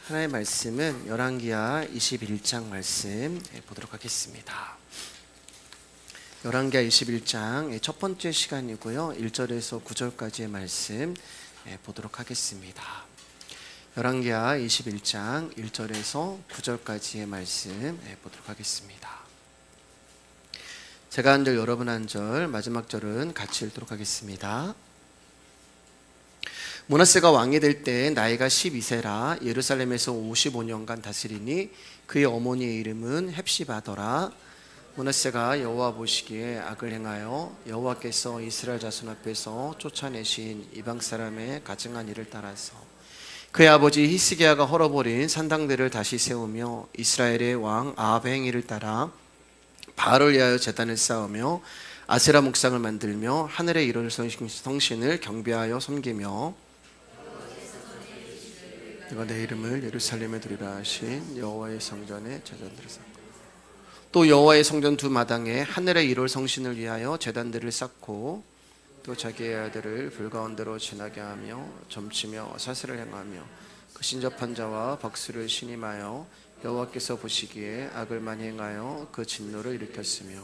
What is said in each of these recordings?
하나님의 말씀은 열왕기하 21장 말씀 보도록 하겠습니다. 열왕기하 21장 첫 번째 시간이고요. 1절에서 9절까지의 말씀 보도록 하겠습니다. 열왕기하 21장 1절에서 9절까지의 말씀 보도록 하겠습니다. 제가 한 절, 여러분 한 절, 마지막 절은 같이 읽도록 하겠습니다. 므낫세가 왕이 될 때 나이가 12세라 예루살렘에서 55년간 다스리니 그의 어머니의 이름은 헵시바더라. 므낫세가 여호와 보시기에 악을 행하여 여호와께서 이스라엘 자손 앞에서 쫓아내신 이방 사람의 가증한 일을 따라서 그의 아버지 히스기야가 헐어버린 산당들을 다시 세우며 이스라엘의 왕 아합의 행위를 따라 바알을 위하여 제단을 쌓으며 아세라 목상을 만들며 하늘의 이런 성신을 경배하여 섬기며 내가 내 이름을 예루살렘에 두리라 하신 여호와의 성전에 제단들을 쌓고 또 여호와의 성전 두 마당에 하늘의 1월 성신을 위하여 제단들을 쌓고 또 자기의 아들을 불 가운데로 지나게 하며 점치며 사슬을 행하며 그 신접한 자와 박수를 신임하여 여호와께서 보시기에 악을 많이 행하여 그 진노를 일으켰으며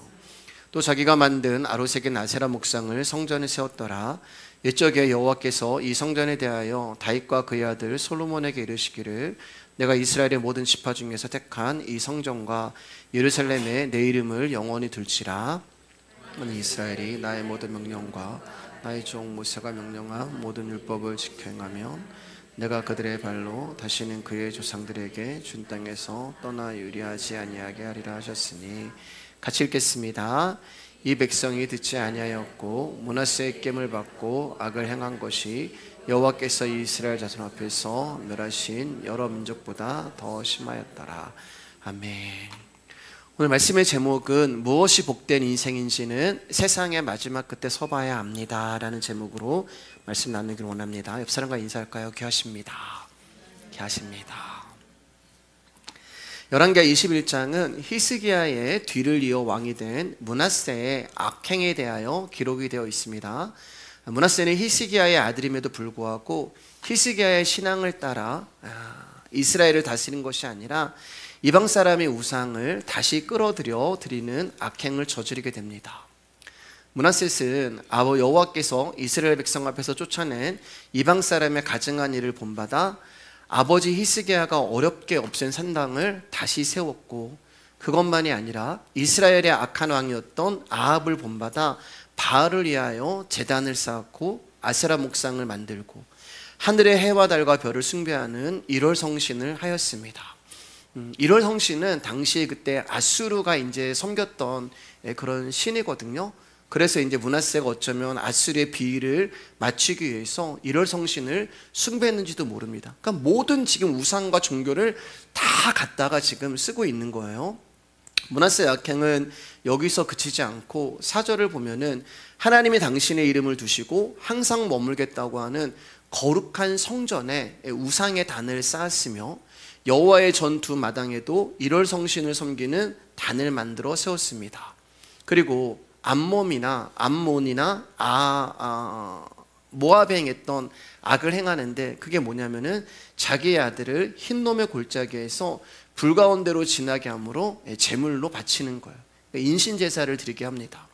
또 자기가 만든 아로색의 아세라 목상을 성전에 세웠더라. 옛적에 여호와께서 이 성전에 대하여 다윗과 그의 아들 솔로몬에게 이르시기를 내가 이스라엘의 모든 지파 중에서 택한 이 성전과 예루살렘에 내 이름을 영원히 둘지라. 이스라엘이 나의 모든 명령과 나의 종 모세가 명령한 모든 율법을 지켜 행하면 내가 그들의 발로 다시는 그의 조상들에게 준 땅에서 떠나 유리하지 아니하게 하리라 하셨으니 같이 읽겠습니다. 이 백성이 듣지 아니하였고 므낫세의 깸을 받고 악을 행한 것이 여호와께서 이스라엘 자손 앞에서 멸하신 여러 민족보다 더 심하였더라. 아멘. 오늘 말씀의 제목은 무엇이 복된 인생인지는 세상의 마지막 끝에 서봐야 합니다 라는 제목으로 말씀 나누기를 원합니다. 옆 사람과 인사할까요? 귀하십니다. 귀하십니다. 열왕기하 21장은 히스기야의 뒤를 이어 왕이 된 므낫세의 악행에 대하여 기록이 되어 있습니다. 므낫세는 히스기야의 아들임에도 불구하고 히스기야의 신앙을 따라 이스라엘을 다스린 것이 아니라 이방 사람의 우상을 다시 끌어들여 드리는 악행을 저지르게 됩니다. 므낫셋은 여호와께서 이스라엘 백성 앞에서 쫓아낸 이방 사람의 가증한 일을 본받아 아버지 히스기야가 어렵게 없앤 산당을 다시 세웠고 그것만이 아니라 이스라엘의 악한 왕이었던 아합을 본받아 바알을 위하여 제단을 쌓고 아세라 목상을 만들고 하늘의 해와 달과 별을 숭배하는 1월 성신을 하였습니다. 1월 성신은 당시에 그때 아수르가 이제 섬겼던 그런 신이거든요. 그래서 이제 므낫세가 어쩌면 아수르의 비위를 맞추기 위해서 1월 성신을 숭배했는지도 모릅니다. 그러니까 모든 지금 우상과 종교를 다 갖다가 지금 쓰고 있는 거예요. 므낫세의 악행은 여기서 그치지 않고 4절을 보면은 하나님이 당신의 이름을 두시고 항상 머물겠다고 하는 거룩한 성전에 우상의 단을 쌓았으며 여호와의 전투 마당에도 1월 성신을 섬기는 단을 만들어 세웠습니다. 그리고 암몬이나 모압에 행했던 악을 행하는데 그게 뭐냐면은 자기의 아들을 흰놈의 골짜기에서 불 가운데로 지나게 함으로 제물로 바치는 거예요. 인신 제사를 드리게 합니다.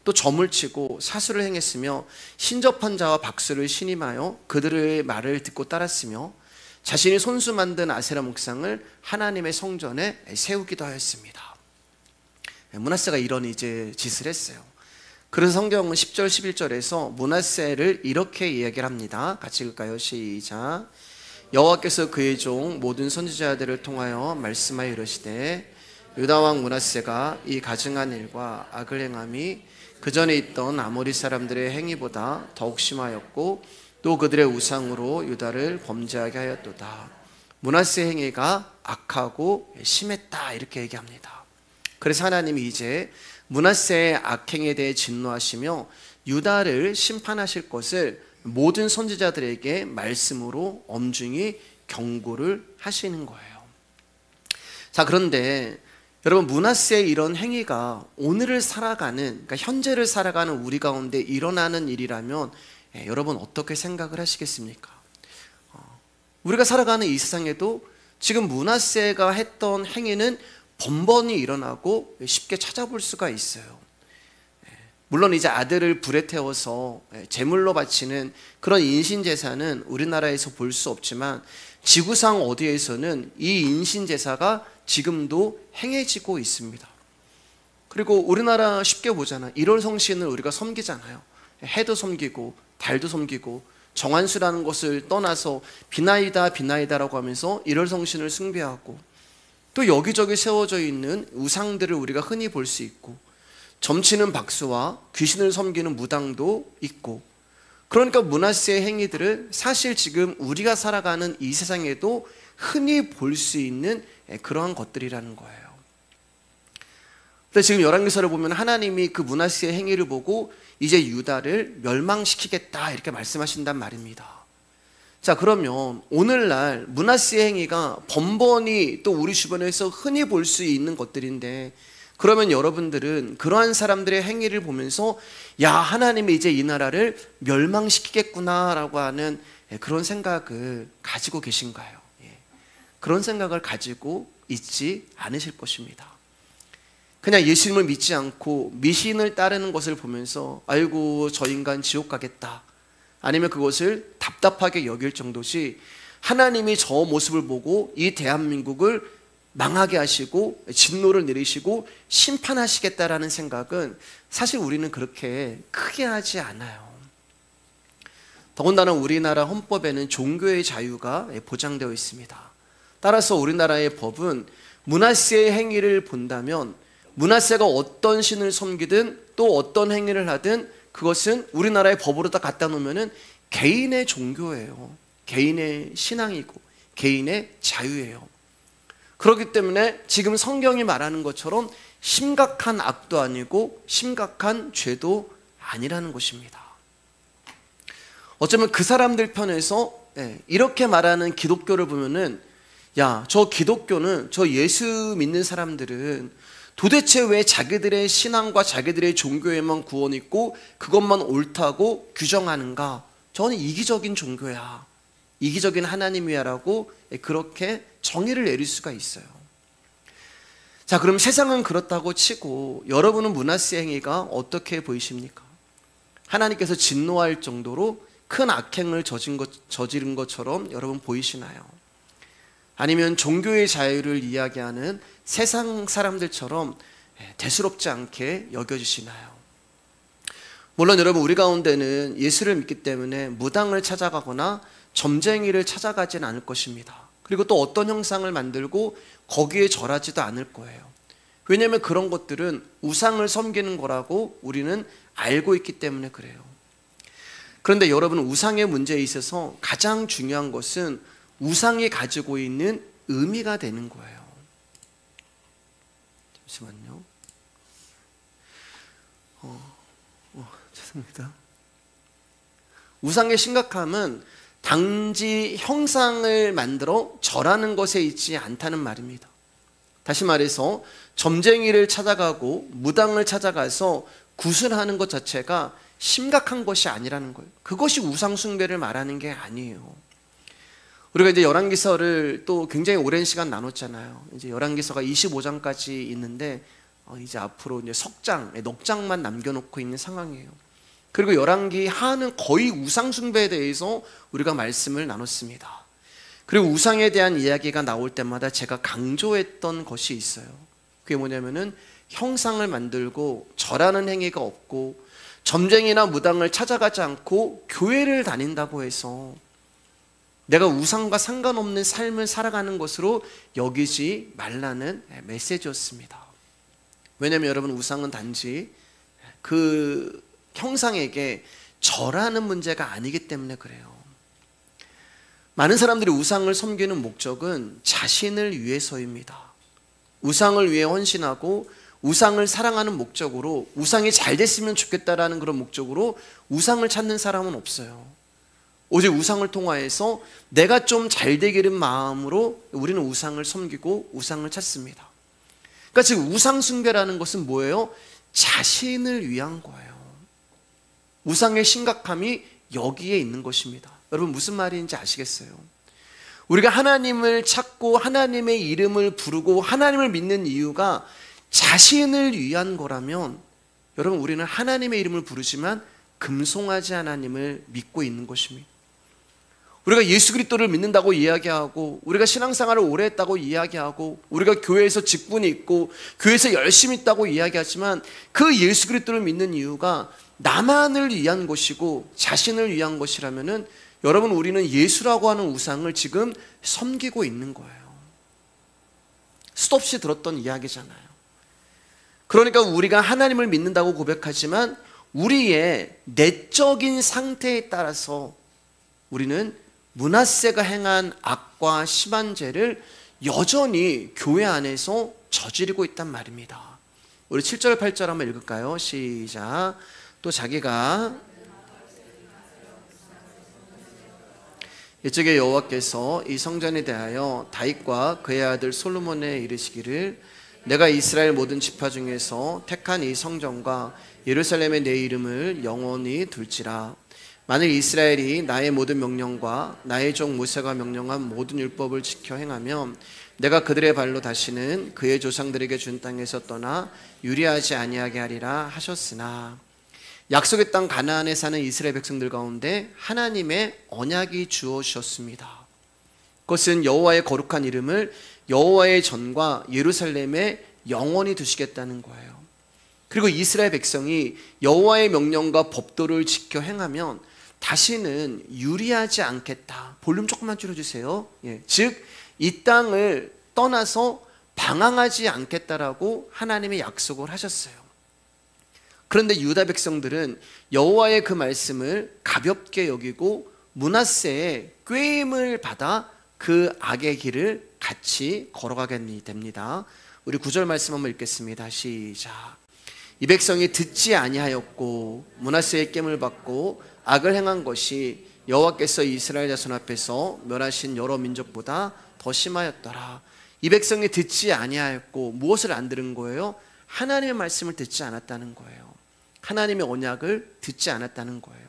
또 점을 치고 사수를 행했으며 신접한 자와 박수를 신임하여 그들의 말을 듣고 따랐으며 자신이 손수 만든 아세라 목상을 하나님의 성전에 세우기도 하였습니다. 므낫세가 이런 이제 짓을 했어요. 그래서 성경은 10절 11절에서 므낫세를 이렇게 이야기를 합니다. 같이 읽을까요? 시작. 여호와께서 그의 종 모든 선지자들을 통하여 말씀하여 이르시되 유다 왕 므낫세가 이 가증한 일과 악을 행함이 그 전에 있던 아모리 사람들의 행위보다 더욱 심하였고 또 그들의 우상으로 유다를 범죄하게 하였도다. 므낫세 행위가 악하고 심했다 이렇게 얘기합니다. 그래서 하나님이 이제 므낫세의 악행에 대해 진노하시며 유다를 심판하실 것을 모든 선지자들에게 말씀으로 엄중히 경고를 하시는 거예요. 자, 그런데 여러분, 므낫세의 이런 행위가 오늘을 살아가는, 그러니까 현재를 살아가는 우리 가운데 일어나는 일이라면 여러분 어떻게 생각을 하시겠습니까? 우리가 살아가는 이 세상에도 지금 므낫세가 했던 행위는 번번이 일어나고 쉽게 찾아볼 수가 있어요. 물론 이제 아들을 불에 태워서 제물로 바치는 그런 인신제사는 우리나라에서 볼 수 없지만 지구상 어디에서는 이 인신제사가 지금도 행해지고 있습니다. 그리고 우리나라 쉽게 보잖아요. 1월 성신을 우리가 섬기잖아요. 해도 섬기고 달도 섬기고 정한수라는 것을 떠나서 비나이다 비나이다라고 하면서 1월 성신을 숭배하고, 또 여기저기 세워져 있는 우상들을 우리가 흔히 볼 수 있고, 점치는 박수와 귀신을 섬기는 무당도 있고, 그러니까 므낫세의 행위들을 사실 지금 우리가 살아가는 이 세상에도 흔히 볼 수 있는 그러한 것들이라는 거예요. 근데 지금 열왕기서를 보면 하나님이 그 므낫세의 행위를 보고 이제 유다를 멸망시키겠다 이렇게 말씀하신단 말입니다. 자, 그러면 오늘날 므낫세의 행위가 번번이 또 우리 주변에서 흔히 볼 수 있는 것들인데, 그러면 여러분들은 그러한 사람들의 행위를 보면서 야, 하나님이 이제 이 나라를 멸망시키겠구나 라고 하는 그런 생각을 가지고 계신가요? 그런 생각을 가지고 있지 않으실 것입니다. 그냥 예수님을 믿지 않고 미신을 따르는 것을 보면서 아이고 저 인간 지옥 가겠다, 아니면 그것을 답답하게 여길 정도지, 하나님이 저 모습을 보고 이 대한민국을 망하게 하시고 진노를 내리시고 심판하시겠다라는 생각은 사실 우리는 그렇게 크게 하지 않아요. 더군다나 우리나라 헌법에는 종교의 자유가 보장되어 있습니다. 따라서 우리나라의 법은 므낫세의 행위를 본다면 므낫세가 어떤 신을 섬기든 또 어떤 행위를 하든 그것은 우리나라의 법으로 다 갖다 놓으면 개인의 종교예요. 개인의 신앙이고 개인의 자유예요. 그렇기 때문에 지금 성경이 말하는 것처럼 심각한 악도 아니고 심각한 죄도 아니라는 것입니다. 어쩌면 그 사람들 편에서 이렇게 말하는 기독교를 보면은 야, 저 기독교는, 저 예수 믿는 사람들은 도대체 왜 자기들의 신앙과 자기들의 종교에만 구원 있고 그것만 옳다고 규정하는가? 저는 이기적인 종교야, 이기적인 하나님이야 라고 그렇게 정의를 내릴 수가 있어요. 자, 그럼 세상은 그렇다고 치고 여러분은 므낫세 행위가 어떻게 보이십니까? 하나님께서 진노할 정도로 큰 악행을 저지른 것처럼 여러분 보이시나요? 아니면 종교의 자유를 이야기하는 세상 사람들처럼 대수롭지 않게 여겨지시나요? 물론 여러분, 우리 가운데는 예수를 믿기 때문에 무당을 찾아가거나 점쟁이를 찾아가진 않을 것입니다. 그리고 또 어떤 형상을 만들고 거기에 절하지도 않을 거예요. 왜냐하면 그런 것들은 우상을 섬기는 거라고 우리는 알고 있기 때문에 그래요. 그런데 여러분, 우상의 문제에 있어서 가장 중요한 것은 우상이 가지고 있는 의미가 되는 거예요. 잠시만요. 죄송합니다. 우상의 심각함은 단지 형상을 만들어 절하는 것에 있지 않다는 말입니다. 다시 말해서 점쟁이를 찾아가고 무당을 찾아가서 구슬하는 것 자체가 심각한 것이 아니라는 거예요. 그것이 우상 숭배를 말하는 게 아니에요. 우리가 이제 열왕기서를 또 굉장히 오랜 시간 나눴잖아요. 이제 열왕기서가 25장까지 있는데 이제 앞으로 이제 넉 장만 남겨놓고 있는 상황이에요. 그리고 열왕기 하는 거의 우상 숭배에 대해서 우리가 말씀을 나눴습니다. 그리고 우상에 대한 이야기가 나올 때마다 제가 강조했던 것이 있어요. 그게 뭐냐면은 형상을 만들고 절하는 행위가 없고 점쟁이나 무당을 찾아가지 않고 교회를 다닌다고 해서 내가 우상과 상관없는 삶을 살아가는 것으로 여기지 말라는 메시지였습니다. 왜냐하면 여러분, 우상은 단지 그 형상에게 절하는 문제가 아니기 때문에 그래요. 많은 사람들이 우상을 섬기는 목적은 자신을 위해서입니다. 우상을 위해 헌신하고 우상을 사랑하는 목적으로, 우상이 잘 됐으면 좋겠다라는 그런 목적으로 우상을 찾는 사람은 없어요. 오직 우상을 통하여서 내가 좀 잘 되기를 마음으로 우리는 우상을 섬기고 우상을 찾습니다. 그러니까 지금 우상 숭배라는 것은 뭐예요? 자신을 위한 거예요. 우상의 심각함이 여기에 있는 것입니다. 여러분, 무슨 말인지 아시겠어요? 우리가 하나님을 찾고 하나님의 이름을 부르고 하나님을 믿는 이유가 자신을 위한 거라면, 여러분, 우리는 하나님의 이름을 부르지만 금송아지 하나님을 믿고 있는 것입니다. 우리가 예수 그리스도를 믿는다고 이야기하고, 우리가 신앙생활을 오래 했다고 이야기하고, 우리가 교회에서 직분이 있고 교회에서 열심히 있다고 이야기하지만, 그 예수 그리스도를 믿는 이유가 나만을 위한 것이고 자신을 위한 것이라면은, 여러분, 우리는 예수라고 하는 우상을 지금 섬기고 있는 거예요. 수도 없이 들었던 이야기잖아요. 그러니까 우리가 하나님을 믿는다고 고백하지만 우리의 내적인 상태에 따라서 우리는 므낫세가 행한 악과 심한 죄를 여전히 교회 안에서 저지르고 있단 말입니다. 우리 7절 8절 한번 읽을까요? 시작. 또 자기가 이쪽에 여호와께서 이 성전에 대하여 다윗과 그의 아들 솔로몬에 이르시기를, 내가 이스라엘 모든 지파 중에서 택한 이 성전과 예루살렘에 내 이름을 영원히 둘지라. 만일 이스라엘이 나의 모든 명령과 나의 종 모세가 명령한 모든 율법을 지켜 행하면 내가 그들의 발로 다시는 그의 조상들에게 준 땅에서 떠나 유리하지 아니하게 하리라 하셨으나, 약속의 땅 가나안에 사는 이스라엘 백성들 가운데 하나님의 언약이 주어지셨습니다. 그것은 여호와의 거룩한 이름을 여호와의 전과 예루살렘에 영원히 두시겠다는 거예요. 그리고 이스라엘 백성이 여호와의 명령과 법도를 지켜 행하면 다시는 유리하지 않겠다. 볼륨 조금만 줄여주세요. 즉, 이 땅을 떠나서 방황하지 않겠다라고 하나님의 약속을 하셨어요. 그런데 유다 백성들은 여호와의 그 말씀을 가볍게 여기고 므낫세의 꾀임을 받아 그 악의 길을 같이 걸어가게 됩니다. 우리 9절 말씀 한번 읽겠습니다. 시작. 이 백성이 듣지 아니하였고 므낫세의 꾀임을 받고 악을 행한 것이 여호와께서 이스라엘 자손 앞에서 멸하신 여러 민족보다 더 심하였더라. 이 백성이 듣지 아니하였고, 무엇을 안 들은 거예요? 하나님의 말씀을 듣지 않았다는 거예요. 하나님의 언약을 듣지 않았다는 거예요.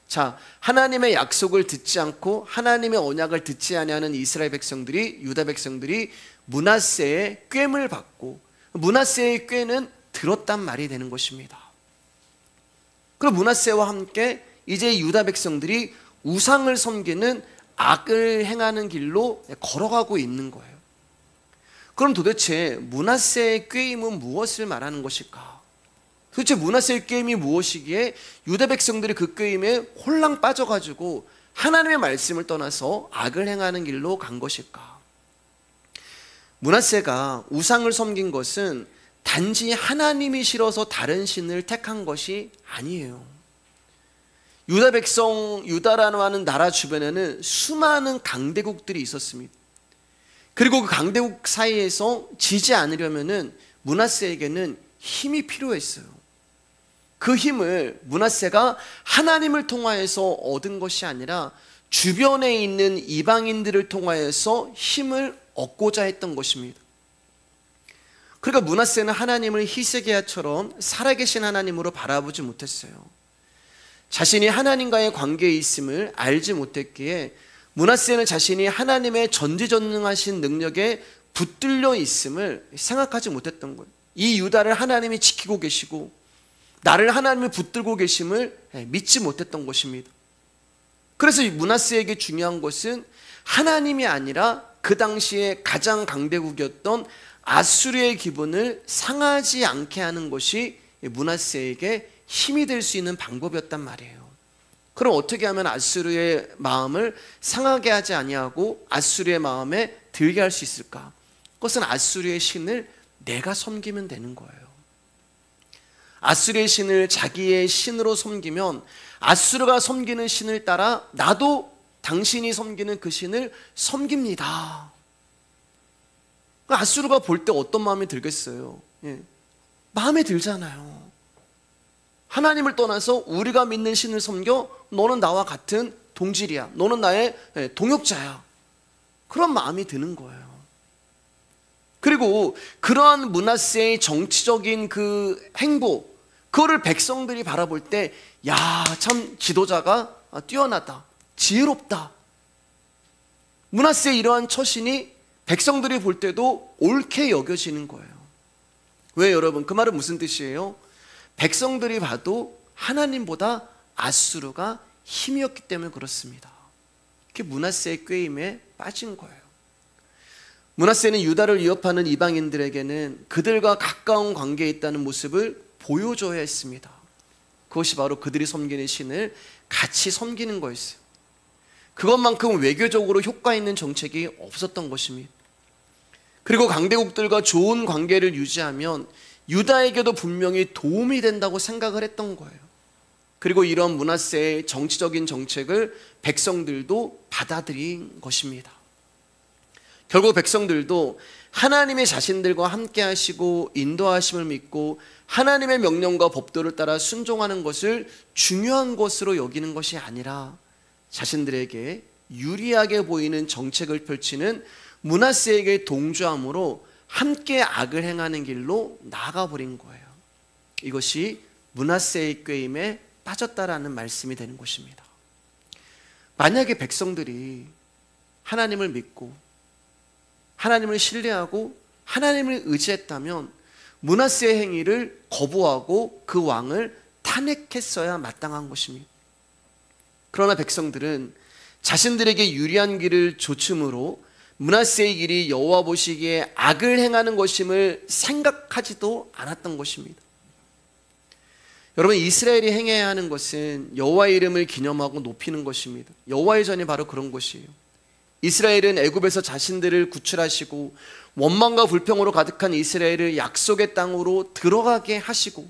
자, 하나님의 약속을 듣지 않고 하나님의 언약을 듣지 아니하는 이스라엘 백성들이, 유다 백성들이 므낫세의 꾀임을 받고, 므낫세의 꾀는 들었단 말이 되는 것입니다. 그리고 므낫세와 함께 이제 유다 백성들이 우상을 섬기는 악을 행하는 길로 걸어가고 있는 거예요. 그럼 도대체 므낫세의 꾀임은 무엇을 말하는 것일까? 도대체 므낫세의 꾀임이 무엇이기에 유다 백성들이 그 꾀임에 홀랑 빠져가지고 하나님의 말씀을 떠나서 악을 행하는 길로 간 것일까? 므낫세가 우상을 섬긴 것은 단지 하나님이 싫어서 다른 신을 택한 것이 아니에요. 유다 백성, 유다라는 나라 주변에는 수많은 강대국들이 있었습니다. 그리고 그 강대국 사이에서 지지 않으려면은 므낫세에게는 힘이 필요했어요. 그 힘을 므낫세가 하나님을 통하여서 얻은 것이 아니라 주변에 있는 이방인들을 통하여서 힘을 얻고자 했던 것입니다. 그러니까 므낫세는 하나님을 히스기야처럼 살아계신 하나님으로 바라보지 못했어요. 자신이 하나님과의 관계에 있음을 알지 못했기에 므낫세는 자신이 하나님의 전지전능하신 능력에 붙들려 있음을 생각하지 못했던 거예요. 이 유다를 하나님이 지키고 계시고 나를 하나님이 붙들고 계심을 믿지 못했던 것입니다. 그래서 이 므낫세에게 중요한 것은 하나님이 아니라 그 당시에 가장 강대국이었던 아수르의 기분을 상하지 않게 하는 것이 므낫세에게 힘이 될 수 있는 방법이었단 말이에요. 그럼 어떻게 하면 아수르의 마음을 상하게 하지 아니하고 아수르의 마음에 들게 할 수 있을까? 그것은 아수르의 신을 내가 섬기면 되는 거예요. 아수르의 신을 자기의 신으로 섬기면 아수르가 섬기는 신을 따라 나도 당신이 섬기는 그 신을 섬깁니다. 아수르가 볼 때 어떤 마음이 들겠어요? 마음에 들잖아요. 하나님을 떠나서 우리가 믿는 신을 섬겨 너는 나와 같은 동질이야. 너는 나의 동역자야. 그런 마음이 드는 거예요. 그리고 그러한 므낫세의 정치적인 그 행보, 그거를 백성들이 바라볼 때 야, 참 지도자가 뛰어나다, 지혜롭다. 므낫세의 이러한 처신이 백성들이 볼 때도 옳게 여겨지는 거예요. 왜 여러분? 그 말은 무슨 뜻이에요? 백성들이 봐도 하나님보다 아수르가 힘이었기 때문에 그렇습니다. 그게 므낫세의 꾀임에 빠진 거예요. 므낫세는 유다를 위협하는 이방인들에게는 그들과 가까운 관계에 있다는 모습을 보여줘야 했습니다. 그것이 바로 그들이 섬기는 신을 같이 섬기는 거였어요. 그것만큼 외교적으로 효과 있는 정책이 없었던 것입니다. 그리고 강대국들과 좋은 관계를 유지하면 유다에게도 분명히 도움이 된다고 생각을 했던 거예요. 그리고 이런 므낫세의 정치적인 정책을 백성들도 받아들인 것입니다. 결국 백성들도 하나님의 자신들과 함께 하시고 인도하심을 믿고 하나님의 명령과 법도를 따라 순종하는 것을 중요한 것으로 여기는 것이 아니라 자신들에게 유리하게 보이는 정책을 펼치는 므낫세에게 동조함으로 함께 악을 행하는 길로 나아가 버린 거예요. 이것이 므낫세의 꾀임에 빠졌다라는 말씀이 되는 것입니다. 만약에 백성들이 하나님을 믿고 하나님을 신뢰하고 하나님을 의지했다면 므낫세의 행위를 거부하고 그 왕을 탄핵했어야 마땅한 것입니다. 그러나 백성들은 자신들에게 유리한 길을 조춤으로 므낫세의 길이 여호와 보시기에 악을 행하는 것임을 생각하지도 않았던 것입니다. 여러분, 이스라엘이 행해야 하는 것은 여호와의 이름을 기념하고 높이는 것입니다. 여호와의 전이 바로 그런 것이에요. 이스라엘은 애굽에서 자신들을 구출하시고 원망과 불평으로 가득한 이스라엘을 약속의 땅으로 들어가게 하시고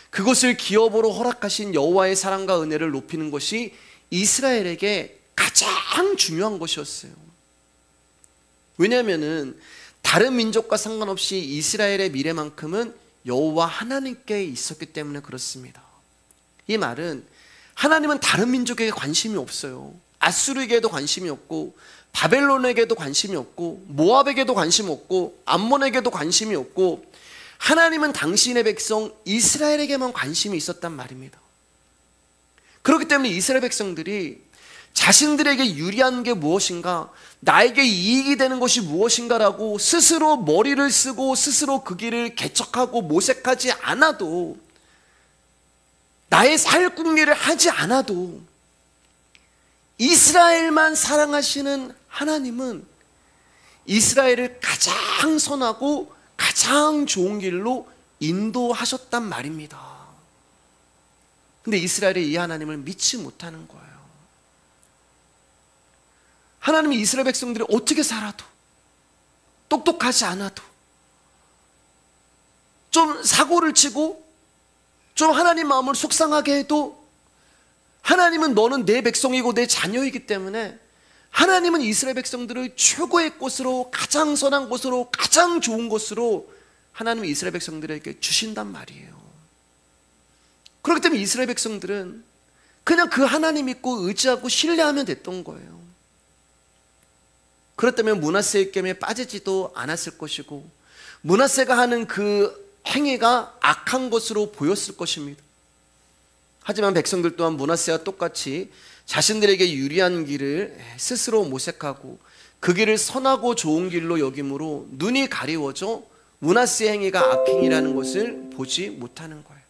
그것을 기업으로 허락하신 여호와의 사랑과 은혜를 높이는 것이 이스라엘에게 가장 중요한 것이었어요. 왜냐하면 다른 민족과 상관없이 이스라엘의 미래만큼은 여호와 하나님께 있었기 때문에 그렇습니다. 이 말은 하나님은 다른 민족에게 관심이 없어요. 아수르에게도 관심이 없고 바벨론에게도 관심이 없고 모압에게도 관심 없고 암몬에게도 관심이 없고 하나님은 당신의 백성 이스라엘에게만 관심이 있었단 말입니다. 그렇기 때문에 이스라엘 백성들이 자신들에게 유리한 게 무엇인가, 나에게 이익이 되는 것이 무엇인가라고 스스로 머리를 쓰고 스스로 그 길을 개척하고 모색하지 않아도, 나의 살 궁리를 하지 않아도 이스라엘만 사랑하시는 하나님은 이스라엘을 가장 선하고 가장 좋은 길로 인도하셨단 말입니다. 근데 이스라엘이 이 하나님을 믿지 못하는 거예요. 하나님이 이스라엘 백성들이 어떻게 살아도, 똑똑하지 않아도, 좀 사고를 치고 좀 하나님 마음을 속상하게 해도 하나님은 너는 내 백성이고 내 자녀이기 때문에 하나님은 이스라엘 백성들을 최고의 곳으로, 가장 선한 곳으로, 가장 좋은 곳으로 하나님은 이스라엘 백성들에게 주신단 말이에요. 그렇기 때문에 이스라엘 백성들은 그냥 그 하나님 믿고 의지하고 신뢰하면 됐던 거예요. 그렇다면 므낫세의 꾀임에 빠지지도 않았을 것이고 므낫세가 하는 그 행위가 악한 것으로 보였을 것입니다. 하지만 백성들 또한 므낫세와 똑같이 자신들에게 유리한 길을 스스로 모색하고 그 길을 선하고 좋은 길로 여김으로 눈이 가리워져 므낫세의 행위가 악행이라는 것을 보지 못하는 거예요.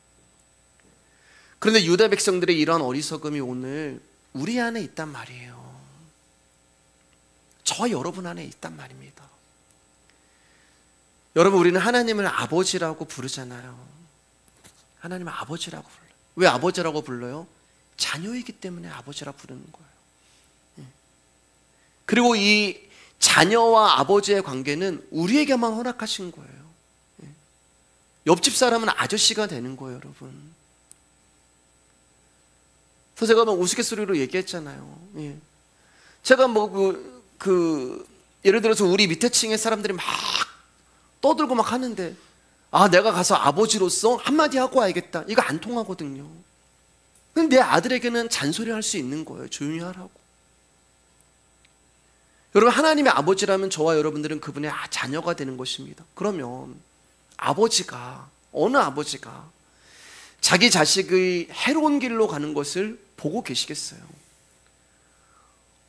그런데 유다 백성들의 이러한 어리석음이 오늘 우리 안에 있단 말이에요. 저와 여러분 안에 있단 말입니다. 여러분, 우리는 하나님을 아버지라고 부르잖아요. 하나님을 아버지라고 불러요. 왜 아버지라고 불러요? 자녀이기 때문에 아버지라고 부르는 거예요. 그리고 이 자녀와 아버지의 관계는 우리에게만 허락하신 거예요. 옆집 사람은 아저씨가 되는 거예요, 여러분. 그래서 제가 막 우스갯소리로 얘기했잖아요. 제가 예를 들어서 우리 밑에 층의 사람들이 막 떠들고 막 하는데, 내가 가서 아버지로서 한마디 하고 와야겠다, 이거 안 통하거든요. 근데 내 아들에게는 잔소리 할 수 있는 거예요. 조용히 하라고. 여러분, 하나님의 아버지라면 저와 여러분들은 그분의 자녀가 되는 것입니다. 그러면 아버지가, 어느 아버지가 자기 자식의 해로운 길로 가는 것을 보고 계시겠어요?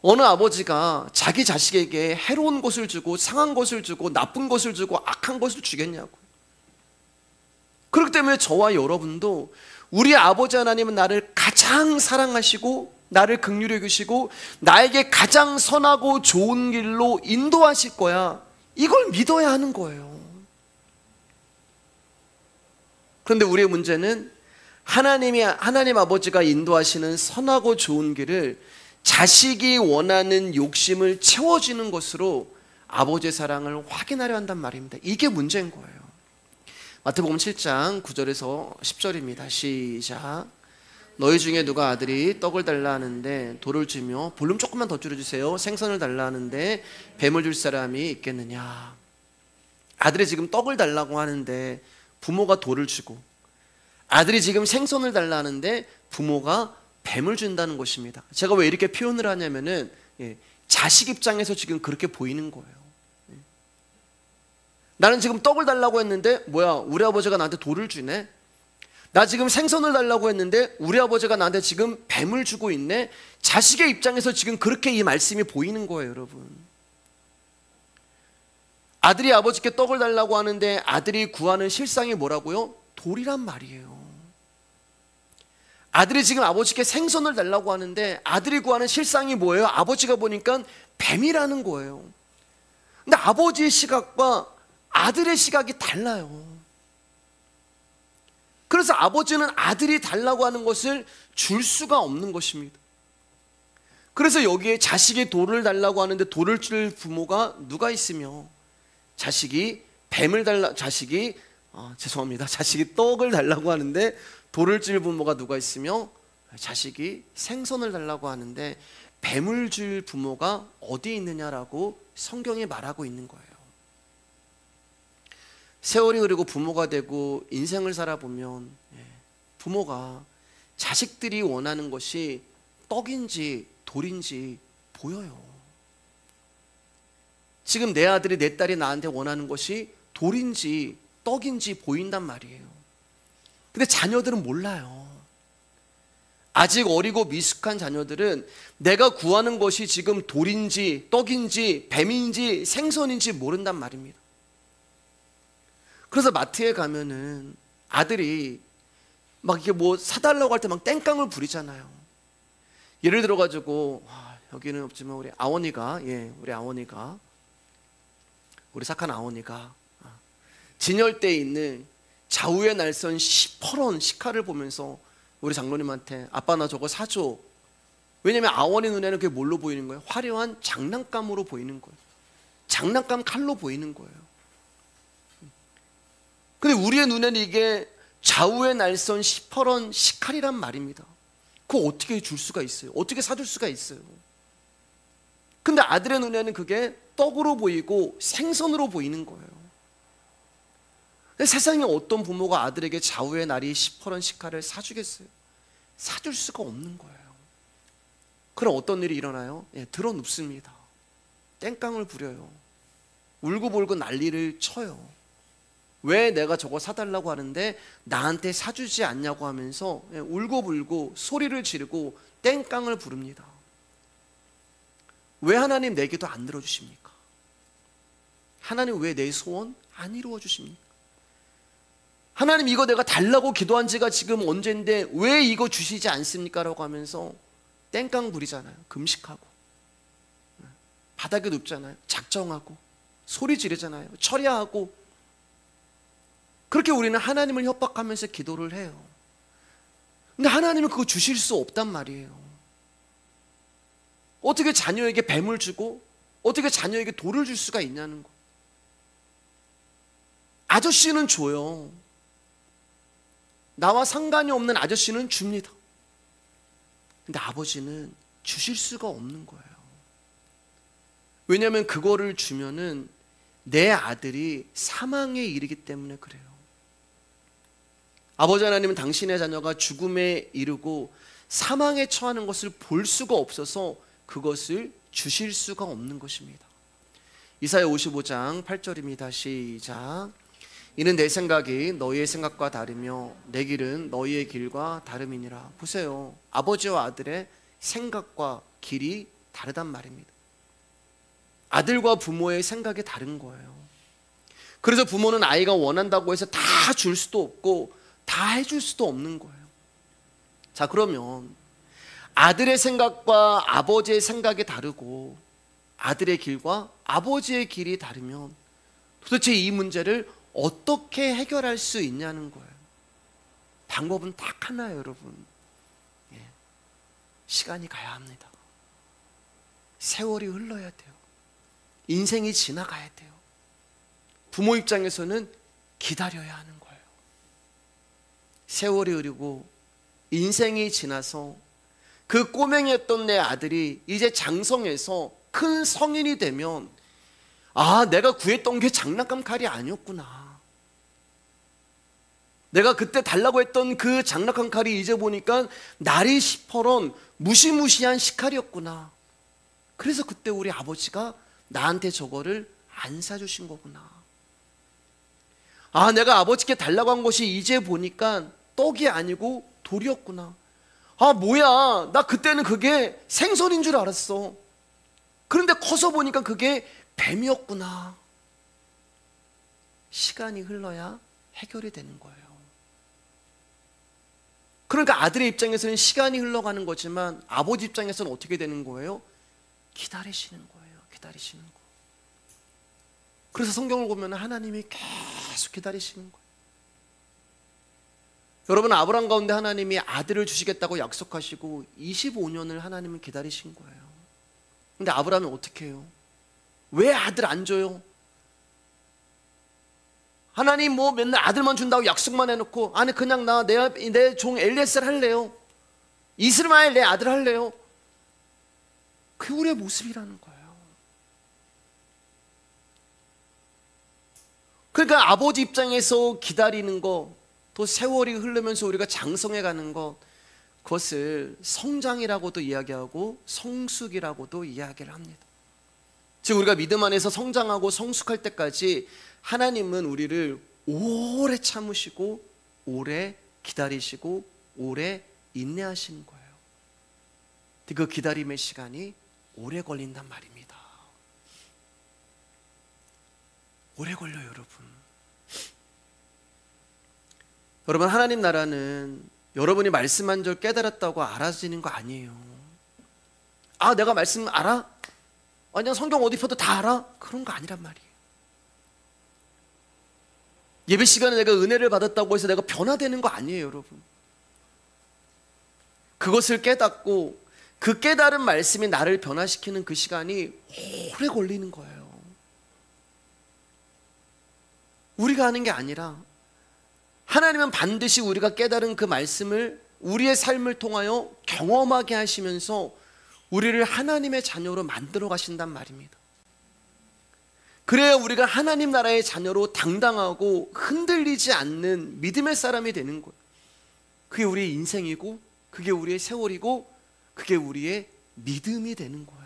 어느 아버지가 자기 자식에게 해로운 것을 주고 상한 것을 주고 나쁜 것을 주고 악한 것을 주겠냐고. 그렇기 때문에 저와 여러분도 우리 아버지 하나님은 나를 가장 사랑하시고 나를 긍휼히 여기시고 나에게 가장 선하고 좋은 길로 인도하실 거야, 이걸 믿어야 하는 거예요. 그런데 우리의 문제는 하나님 아버지가 인도하시는 선하고 좋은 길을 자식이 원하는 욕심을 채워주는 것으로 아버지의 사랑을 확인하려 한단 말입니다. 이게 문제인 거예요. 마태복음 7장 9절에서 10절입니다. 시작. 너희 중에 누가 아들이 떡을 달라 하는데 돌을 주며, 볼륨 조금만 더 줄여주세요. 생선을 달라 하는데 뱀을 줄 사람이 있겠느냐. 아들이 지금 떡을 달라고 하는데 부모가 돌을 주고, 아들이 지금 생선을 달라 하는데 부모가 뱀을 준다는 것입니다. 제가 왜 이렇게 표현을 하냐면은 자식 입장에서 지금 그렇게 보이는 거예요. 나는 지금 떡을 달라고 했는데 뭐야, 우리 아버지가 나한테 돌을 주네. 나 지금 생선을 달라고 했는데 우리 아버지가 나한테 지금 뱀을 주고 있네. 자식의 입장에서 지금 그렇게 이 말씀이 보이는 거예요, 여러분. 아들이 아버지께 떡을 달라고 하는데 아들이 구하는 실상이 뭐라고요? 돌이란 말이에요. 아들이 지금 아버지께 생선을 달라고 하는데 아들이 구하는 실상이 뭐예요? 아버지가 보니까 뱀이라는 거예요. 근데 아버지의 시각과 아들의 시각이 달라요. 그래서 아버지는 아들이 달라고 하는 것을 줄 수가 없는 것입니다. 그래서 여기에 자식이 돌을 달라고 하는데 돌을 줄 부모가 누가 있으며, 자식이 떡을 달라고 하는데 돌을 줄 부모가 누가 있으며, 자식이 생선을 달라고 하는데 뱀을 줄 부모가 어디 있느냐라고 성경이 말하고 있는 거예요. 세월이 흐르고 부모가 되고 인생을 살아보면 부모가 자식들이 원하는 것이 떡인지 돌인지 보여요. 지금 내 아들이 내 딸이 나한테 원하는 것이 돌인지 떡인지 보인단 말이에요. 근데 자녀들은 몰라요. 아직 어리고 미숙한 자녀들은 내가 구하는 것이 지금 돌인지 떡인지 뱀인지 생선인지 모른단 말입니다. 그래서 마트에 가면은 아들이 막 이게 뭐 사달라고 할 때 막 땡깡을 부리잖아요. 예를 들어가지고 여기는 없지만 우리 아원이가 우리 착한 아원이가 진열대에 있는 좌우에 날선 시퍼런 시카를 보면서 우리 장로님한테 아빠 나 저거 사줘. 왜냐면 아원이 눈에는 그게 뭘로 보이는 거예요? 화려한 장난감으로 보이는 거예요. 장난감 칼로 보이는 거예요. 근데 우리의 눈에는 이게 좌우에 날선 시퍼런 시칼이란 말입니다. 그거 어떻게 줄 수가 있어요? 어떻게 사줄 수가 있어요? 근데 아들의 눈에는 그게 떡으로 보이고 생선으로 보이는 거예요. 근데 세상에 어떤 부모가 아들에게 좌우에 날이 시퍼런 시칼을 사주겠어요? 사줄 수가 없는 거예요. 그럼 어떤 일이 일어나요? 들어 눕습니다. 땡깡을 부려요. 울고불고 난리를 쳐요. 왜 내가 저거 사달라고 하는데 나한테 사주지 않냐고 하면서 울고불고 소리를 지르고 땡깡을 부릅니다. 왜 하나님 내 기도 안 들어주십니까? 하나님 왜 내 소원 안 이루어 주십니까? 하나님 이거 내가 달라고 기도한 지가 지금 언젠데 왜 이거 주시지 않습니까? 라고 하면서 땡깡 부리잖아요. 금식하고 바닥에 눕잖아요. 작정하고 소리 지르잖아요. 철야하고. 그렇게 우리는 하나님을 협박하면서 기도를 해요. 근데 하나님은 그거 주실 수 없단 말이에요. 어떻게 자녀에게 뱀을 주고 어떻게 자녀에게 돌을 줄 수가 있냐는 거. 아저씨는 줘요. 나와 상관이 없는 아저씨는 줍니다. 근데 아버지는 주실 수가 없는 거예요. 왜냐하면 그거를 주면은 내 아들이 사망에 이르기 때문에 그래요. 아버지 하나님은 당신의 자녀가 죽음에 이르고 사망에 처하는 것을 볼 수가 없어서 그것을 주실 수가 없는 것입니다. 이사야 55장 8절입니다. 시작. 이는 내 생각이 너희의 생각과 다르며 내 길은 너희의 길과 다름이니라. 보세요. 아버지와 아들의 생각과 길이 다르단 말입니다. 아들과 부모의 생각이 다른 거예요. 그래서 부모는 아이가 원한다고 해서 다 줄 수도 없고 다 해줄 수도 없는 거예요. 자, 그러면 아들의 생각과 아버지의 생각이 다르고 아들의 길과 아버지의 길이 다르면 도대체 이 문제를 어떻게 해결할 수 있냐는 거예요. 방법은 딱 하나예요, 여러분. 시간이 가야 합니다. 세월이 흘러야 돼요. 인생이 지나가야 돼요. 부모 입장에서는 기다려야 하는 거예요. 세월이 흐르고 인생이 지나서 그 꼬맹이였던 내 아들이 이제 장성해서 큰 성인이 되면, 아, 내가 구했던 게 장난감 칼이 아니었구나. 내가 그때 달라고 했던 그 장난감 칼이 이제 보니까 날이 시퍼런 무시무시한 식칼이었구나. 그래서 그때 우리 아버지가 나한테 저거를 안 사주신 거구나. 아, 내가 아버지께 달라고 한 것이 이제 보니까 떡이 아니고 돌이었구나. 아, 뭐야, 나 그때는 그게 생선인 줄 알았어. 그런데 커서 보니까 그게 뱀이었구나. 시간이 흘러야 해결이 되는 거예요. 그러니까 아들의 입장에서는 시간이 흘러가는 거지만 아버지 입장에서는 어떻게 되는 거예요? 기다리시는 거예요. 기다리시는 거. 그래서 성경을 보면 하나님이 계속 기다리시는 거예요. 여러분, 아브라함 가운데 하나님이 아들을 주시겠다고 약속하시고 25년을 하나님은 기다리신 거예요. 근데 아브라함이 어떻게 해요? 왜 아들 안 줘요? 하나님 뭐 맨날 아들만 준다고 약속만 해놓고, 아니 그냥 나 내 종 엘리에셀 할래요. 이스마엘 내 아들 할래요. 그게 우리의 모습이라는 거예요. 그러니까 아버지 입장에서 기다리는 거, 또 세월이 흐르면서 우리가 장성해 가는 것, 그것을 성장이라고도 이야기하고 성숙이라고도 이야기를 합니다. 즉 우리가 믿음 안에서 성장하고 성숙할 때까지 하나님은 우리를 오래 참으시고 오래 기다리시고 오래 인내하시는 거예요. 그 기다림의 시간이 오래 걸린단 말입니다. 오래 걸려요, 여러분. 여러분, 하나님 나라는 여러분이 말씀 한 절 깨달았다고 알아지는 거 아니에요. 아, 내가 말씀 알아? 완전 성경 어디 펴도 다 알아? 그런 거 아니란 말이에요. 예배 시간에 내가 은혜를 받았다고 해서 내가 변화되는 거 아니에요, 여러분. 그것을 깨닫고 그 깨달은 말씀이 나를 변화시키는 그 시간이 오래 걸리는 거예요. 우리가 하는 게 아니라 하나님은 반드시 우리가 깨달은 그 말씀을 우리의 삶을 통하여 경험하게 하시면서 우리를 하나님의 자녀로 만들어 가신단 말입니다. 그래야 우리가 하나님 나라의 자녀로 당당하고 흔들리지 않는 믿음의 사람이 되는 거예요. 그게 우리의 인생이고 그게 우리의 세월이고 그게 우리의 믿음이 되는 거예요.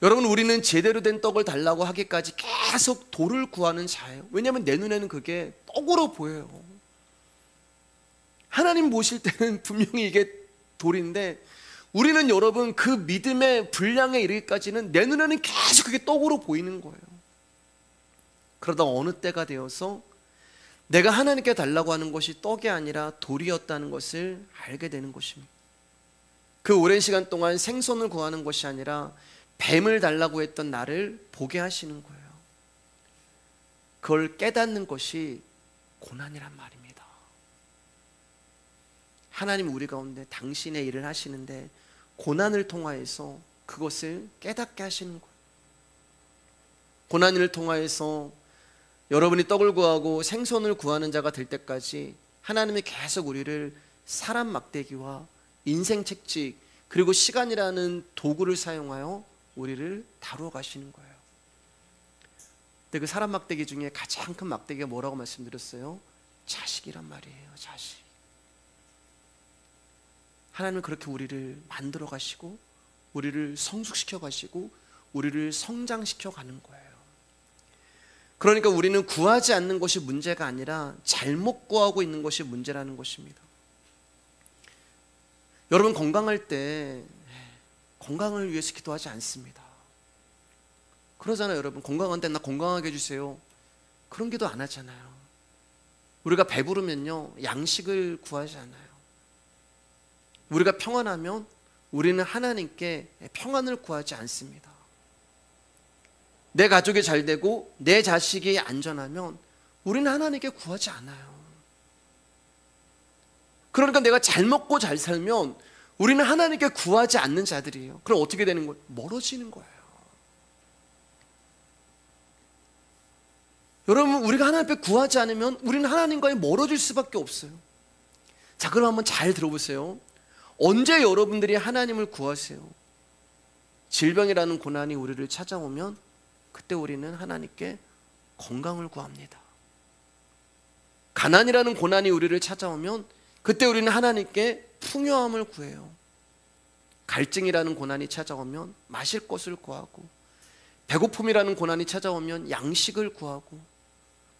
여러분, 우리는 제대로 된 떡을 달라고 하기까지 계속 돌을 구하는 자예요. 왜냐하면 내 눈에는 그게 떡으로 보여요. 하나님 보실 때는 분명히 이게 돌인데, 우리는 여러분 그 믿음의 분량에 이르기까지는 내 눈에는 계속 그게 떡으로 보이는 거예요. 그러다 어느 때가 되어서 내가 하나님께 달라고 하는 것이 떡이 아니라 돌이었다는 것을 알게 되는 것입니다. 그 오랜 시간 동안 생선을 구하는 것이 아니라 뱀을 달라고 했던 나를 보게 하시는 거예요. 그걸 깨닫는 것이 고난이란 말입니다. 하나님 우리 가운데 당신의 일을 하시는데 고난을 통하여서 그것을 깨닫게 하시는 거예요. 고난을 통하여서 여러분이 떡을 구하고 생선을 구하는 자가 될 때까지 하나님이 계속 우리를 사람 막대기와 인생 책찍 그리고 시간이라는 도구를 사용하여 우리를 다루어 가시는 거예요. 근데 그 사람 막대기 중에 가장 큰 막대기가 뭐라고 말씀드렸어요? 자식이란 말이에요. 자식. 하나님은 그렇게 우리를 만들어 가시고 우리를 성숙시켜 가시고 우리를 성장시켜 가는 거예요. 그러니까 우리는 구하지 않는 것이 문제가 아니라 잘못 구하고 있는 것이 문제라는 것입니다. 여러분 건강할 때 건강을 위해서 기도하지 않습니다. 그러잖아요. 여러분 건강한데 나 건강하게 해주세요. 그런 기도 안 하잖아요. 우리가 배부르면요 양식을 구하지 않아요. 우리가 평안하면 우리는 하나님께 평안을 구하지 않습니다. 내 가족이 잘 되고 내 자식이 안전하면 우리는 하나님께 구하지 않아요. 그러니까 내가 잘 먹고 잘 살면 우리는 하나님께 구하지 않는 자들이에요. 그럼 어떻게 되는 거예요? 멀어지는 거예요. 여러분, 우리가 하나님 앞에 구하지 않으면 우리는 하나님과의 멀어질 수밖에 없어요. 자, 그럼 한번 잘 들어보세요. 언제 여러분들이 하나님을 구하세요? 질병이라는 고난이 우리를 찾아오면 그때 우리는 하나님께 건강을 구합니다. 가난이라는 고난이 우리를 찾아오면 그때 우리는 하나님께 풍요함을 구해요. 갈증이라는 고난이 찾아오면 마실 것을 구하고, 배고픔이라는 고난이 찾아오면 양식을 구하고,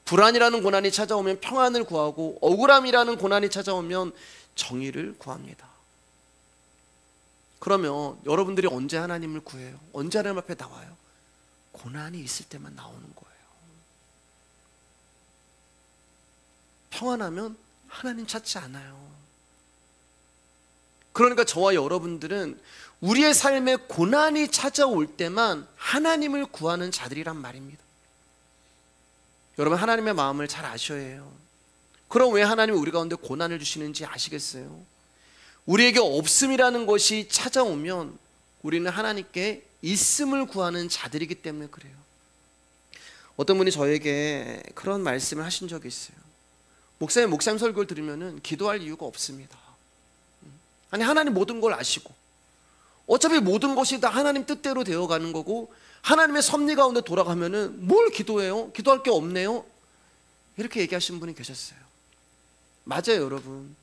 불안이라는 고난이 찾아오면 평안을 구하고, 억울함이라는 고난이 찾아오면 정의를 구합니다. 그러면 여러분들이 언제 하나님을 구해요? 언제 하나님 앞에 나와요? 고난이 있을 때만 나오는 거예요. 평안하면 하나님 찾지 않아요. 그러니까 저와 여러분들은 우리의 삶에 고난이 찾아올 때만 하나님을 구하는 자들이란 말입니다. 여러분, 하나님의 마음을 잘 아셔야 해요. 그럼 왜 하나님이 우리 가운데 고난을 주시는지 아시겠어요? 우리에게 없음이라는 것이 찾아오면 우리는 하나님께 있음을 구하는 자들이기 때문에 그래요. 어떤 분이 저에게 그런 말씀을 하신 적이 있어요. 목사님 설교를 들으면 기도할 이유가 없습니다. 아니, 하나님 모든 걸 아시고 어차피 모든 것이 다 하나님 뜻대로 되어가는 거고 하나님의 섭리 가운데 돌아가면은 뭘 기도해요? 기도할 게 없네요. 이렇게 얘기하신 분이 계셨어요. 맞아요, 여러분.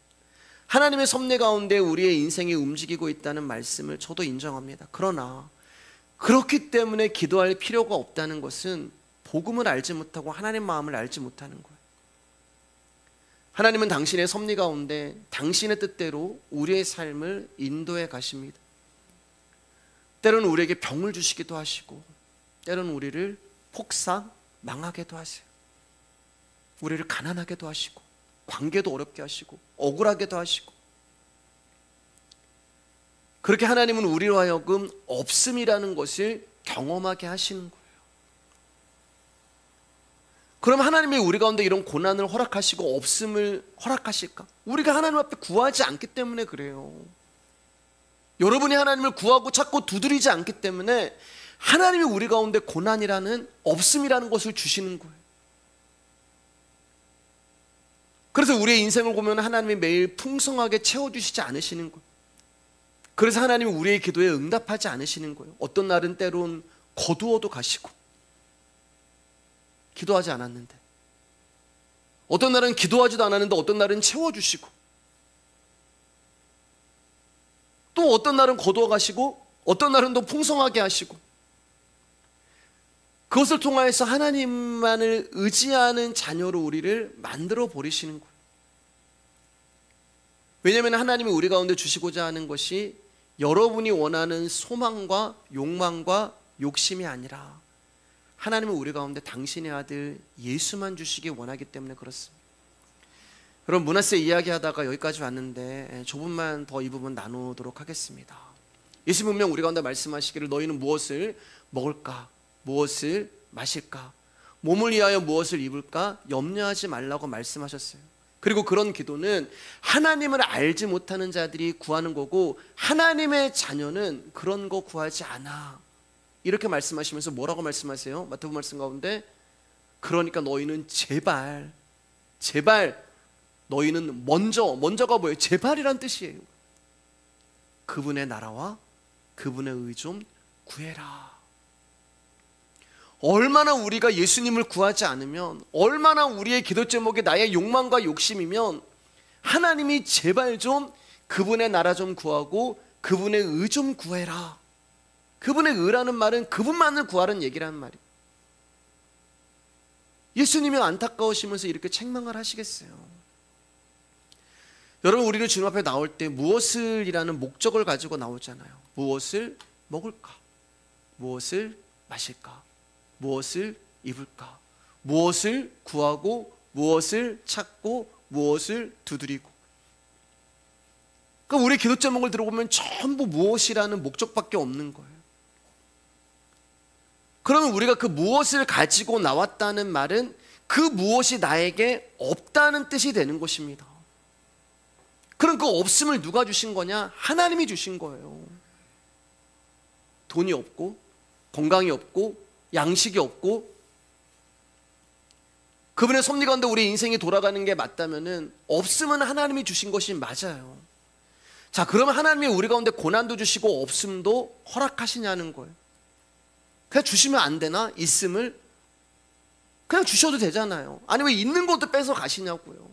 하나님의 섭리 가운데 우리의 인생이 움직이고 있다는 말씀을 저도 인정합니다. 그러나 그렇기 때문에 기도할 필요가 없다는 것은 복음을 알지 못하고 하나님의 마음을 알지 못하는 거예요. 하나님은 당신의 섭리 가운데 당신의 뜻대로 우리의 삶을 인도해 가십니다. 때로는 우리에게 병을 주시기도 하시고, 때로는 우리를 폭삭 망하게도 하세요. 우리를 가난하게도 하시고, 관계도 어렵게 하시고, 억울하게도 하시고. 그렇게 하나님은 우리로 하여금 없음이라는 것을 경험하게 하시는 거예요. 그럼 하나님이 우리 가운데 이런 고난을 허락하시고 없음을 허락하실까? 우리가 하나님 앞에 구하지 않기 때문에 그래요. 여러분이 하나님을 구하고 찾고 두드리지 않기 때문에 하나님이 우리 가운데 고난이라는 없음이라는 것을 주시는 거예요. 그래서 우리의 인생을 보면 하나님이 매일 풍성하게 채워주시지 않으시는 거예요. 그래서 하나님이 우리의 기도에 응답하지 않으시는 거예요. 어떤 날은 때론 거두어도 가시고, 기도하지 않았는데, 어떤 날은 기도하지도 않았는데 어떤 날은 채워주시고, 또 어떤 날은 거두어 가시고 어떤 날은 더 풍성하게 하시고, 그것을 통하여서 하나님만을 의지하는 자녀로 우리를 만들어 버리시는 거예요. 왜냐하면 하나님이 우리 가운데 주시고자 하는 것이 여러분이 원하는 소망과 욕망과 욕심이 아니라 하나님은 우리 가운데 당신의 아들 예수만 주시기 원하기 때문에 그렇습니다. 여러분, 므낫세 이야기하다가 여기까지 왔는데 조금만 더 이 부분 나누도록 하겠습니다. 예수 분명 우리 가운데 말씀하시기를 너희는 무엇을 먹을까? 무엇을 마실까? 몸을 위하여 무엇을 입을까? 염려하지 말라고 말씀하셨어요. 그리고 그런 기도는 하나님을 알지 못하는 자들이 구하는 거고 하나님의 자녀는 그런 거 구하지 않아. 이렇게 말씀하시면서 뭐라고 말씀하세요? 마태복음 말씀 가운데 그러니까 너희는 제발 너희는 먼저가 뭐예요? 제발이란 뜻이에요. 그분의 나라와 그분의 의 좀 구해라. 얼마나 우리가 예수님을 구하지 않으면, 얼마나 우리의 기도 제목이 나의 욕망과 욕심이면 하나님이 제발 좀 그분의 나라 좀 구하고 그분의 의 좀 구해라. 그분의 의라는 말은 그분만을 구하라는 얘기라는 말이에요. 예수님이 안타까우시면서 이렇게 책망을 하시겠어요? 여러분, 우리는 주님 앞에 나올 때 무엇을이라는 목적을 가지고 나오잖아요. 무엇을 먹을까? 무엇을 마실까? 무엇을 입을까? 무엇을 구하고 무엇을 찾고 무엇을 두드리고. 그러니까 우리 기도 제목을 들어보면 전부 무엇이라는 목적밖에 없는 거예요. 그러면 우리가 그 무엇을 가지고 나왔다는 말은 그 무엇이 나에게 없다는 뜻이 되는 것입니다. 그럼 그 없음을 누가 주신 거냐? 하나님이 주신 거예요. 돈이 없고 건강이 없고 양식이 없고 그분의 섭리 가운데 우리 인생이 돌아가는 게 맞다면은 없음은 하나님이 주신 것이 맞아요. 자, 그러면 하나님이 우리 가운데 고난도 주시고 없음도 허락하시냐는 거예요. 그냥 주시면 안 되나? 있음을 그냥 주셔도 되잖아요. 아니 왜 있는 것도 뺏어 가시냐고요.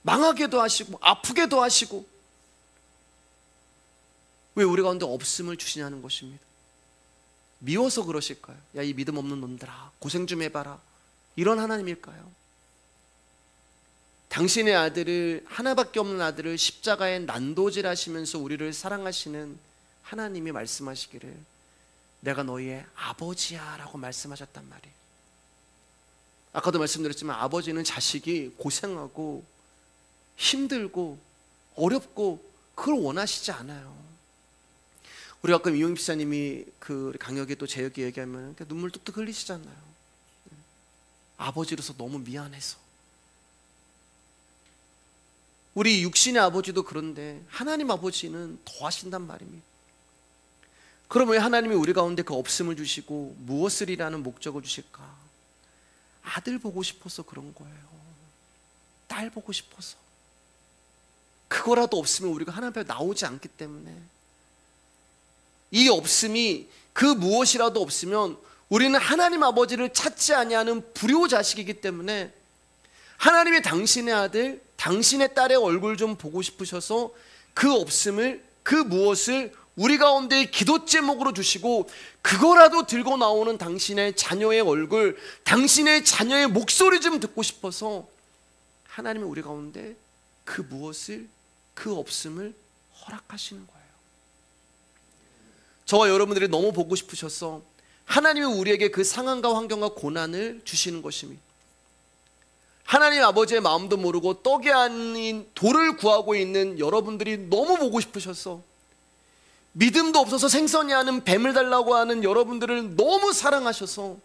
망하게도 하시고 아프게도 하시고 왜 우리 가운데 없음을 주시냐는 것입니다. 미워서 그러실까요? 야, 이 믿음 없는 놈들아, 고생 좀 해봐라, 이런 하나님일까요? 당신의 아들을, 하나밖에 없는 아들을 십자가에 난도질 하시면서 우리를 사랑하시는 하나님이 말씀하시기를 내가 너희의 아버지야 라고 말씀하셨단 말이에요. 아까도 말씀드렸지만 아버지는 자식이 고생하고 힘들고 어렵고 그걸 원하시지 않아요. 우리 가끔 이용 집사님이 그 강역에 또 재혁이 얘기하면 눈물 뚝뚝 흘리시잖아요. 아버지로서 너무 미안해서. 우리 육신의 아버지도 그런데 하나님 아버지는 더 하신단 말입니다. 그럼 왜 하나님이 우리 가운데 그 없음을 주시고 무엇을이라는 목적을 주실까? 아들 보고 싶어서 그런 거예요. 딸 보고 싶어서. 그거라도 없으면 우리가 하나님 앞에 나오지 않기 때문에, 이 없음이 그 무엇이라도 없으면 우리는 하나님 아버지를 찾지 아니하는 불효자식이기 때문에 하나님이 당신의 아들, 당신의 딸의 얼굴 좀 보고 싶으셔서 그 없음을, 그 무엇을 우리 가운데 기도 제목으로 주시고 그거라도 들고 나오는 당신의 자녀의 얼굴, 당신의 자녀의 목소리 좀 듣고 싶어서 하나님이 우리 가운데 그 무엇을, 그 없음을 허락하시는 거예요. 저와 여러분들이 너무 보고 싶으셔서 하나님이 우리에게 그 상황과 환경과 고난을 주시는 것입니다. 하나님 아버지의 마음도 모르고 떡이 아닌 돌을 구하고 있는 여러분들이 너무 보고 싶으셔서, 믿음도 없어서 생선이 아닌 뱀을 달라고 하는 여러분들을 너무 사랑하셔서